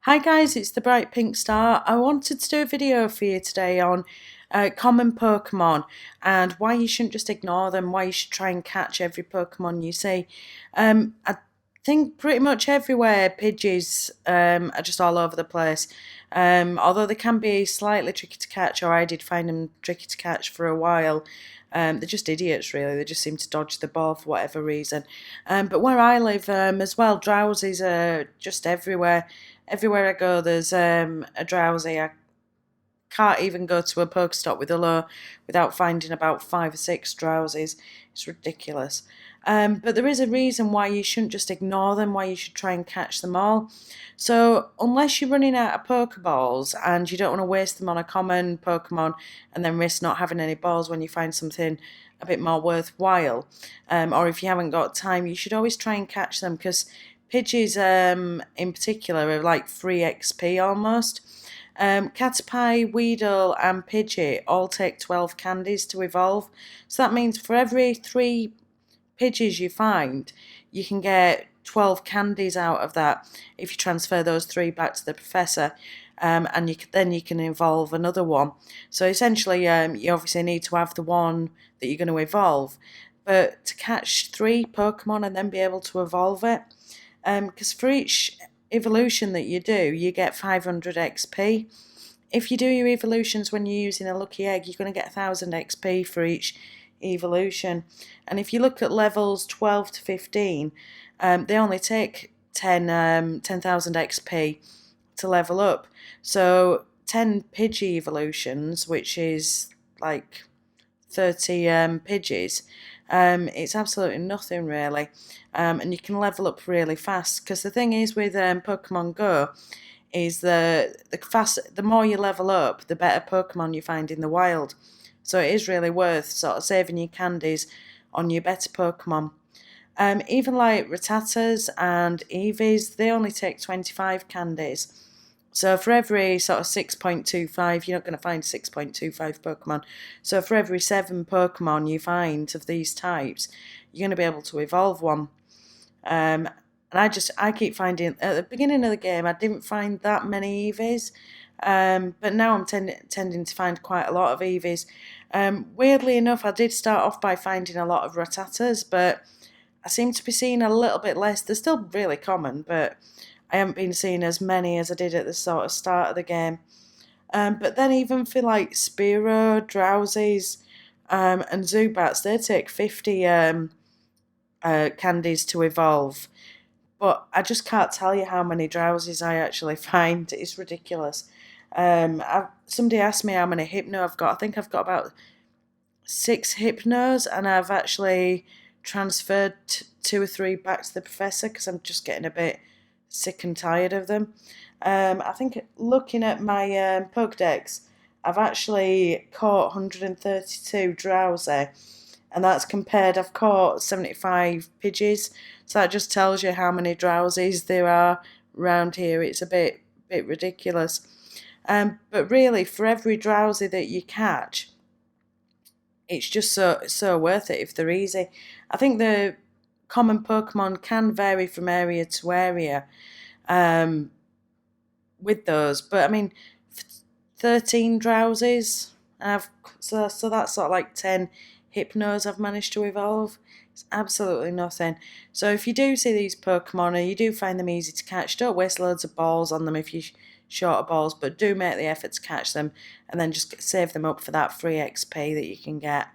Hi guys, it's the Brightpinkstar. I wanted to do a video for you today on common Pokemon and why you shouldn't just ignore them, why you should try and catch every Pokemon you see. I think pretty much everywhere Pidgeys are just all over the place. Although they can be slightly tricky to catch, or I did find them tricky to catch for a while. They're just idiots, really. They just seem to dodge the ball for whatever reason. But where I live as well, Drowsies are just everywhere. Everywhere I go, there's a Drowsy. I can't even go to a Pokestop with a low without finding about 5 or 6 Drowsies. It's ridiculous. But there is a reason why you shouldn't just ignore them, why you should try and catch them all. So, unless you're running out of Pokeballs and you don't want to waste them on a common Pokemon and then risk not having any balls when you find something a bit more worthwhile, or if you haven't got time, you should always try and catch them because Pidgeys in particular are like free XP almost. Caterpie, Weedle, and Pidgey all take 12 candies to evolve. So that means for every 3 Pidgeys you find, you can get 12 candies out of that if you transfer those 3 back to the professor. And then you can evolve another one. So essentially, you obviously need to have the one that you're going to evolve. But to catch 3 Pokemon and then be able to evolve it, because for each evolution that you do, you get 500 XP. If you do your evolutions when you're using a lucky egg, you're going to get 1000 XP for each evolution. And if you look at levels 12 to 15, they only take 10,000 XP to level up. So 10 Pidgey evolutions, which is like 30 Pidgeys, it's absolutely nothing really. And you can level up really fast because the thing is with Pokemon Go is the more you level up, the better Pokemon you find in the wild. So it is really worth sort of saving your candies on your better Pokemon. Even like Rattatas and Eevees, they only take 25 candies. So for every sort of 6.25, you're not going to find 6.25 Pokemon. So for every 7 Pokemon you find of these types, you're going to be able to evolve one. And I keep finding, at the beginning of the game, I didn't find that many Eevees. But now I'm tending to find quite a lot of Eevees. Weirdly enough, I did start off by finding a lot of Rattatas, but I seem to be seeing a little bit less. They're still really common, but I haven't been seeing as many as I did at the sort of start of the game. But then even for like Spearow, Drowsies, and Zubats, they take 50 candies to evolve. But I just can't tell you how many Drowsies I actually find. It's ridiculous. Somebody asked me how many Hypno I've got. I think I've got about 6 Hypnos, and I've actually transferred 2 or 3 back to the professor because I'm just getting a bit sick and tired of them. I think looking at my Pokedex, I've actually caught 132 Drowsy, and that's compared, I've caught 75 Pidgeys, so that just tells you how many Drowsies there are around here. It's a bit ridiculous. But really, for every Drowsy that you catch, it's just so worth it if they're easy. I think the common Pokemon can vary from area to area um, with those, but I mean, 13 Drowsies, so that's sort of like 10 Hypnos I've managed to evolve. It's absolutely nothing. So if you do see these Pokemon and you do find them easy to catch, don't waste loads of balls on them if you're short of balls, but do make the effort to catch them and then just save them up for that free XP that you can get.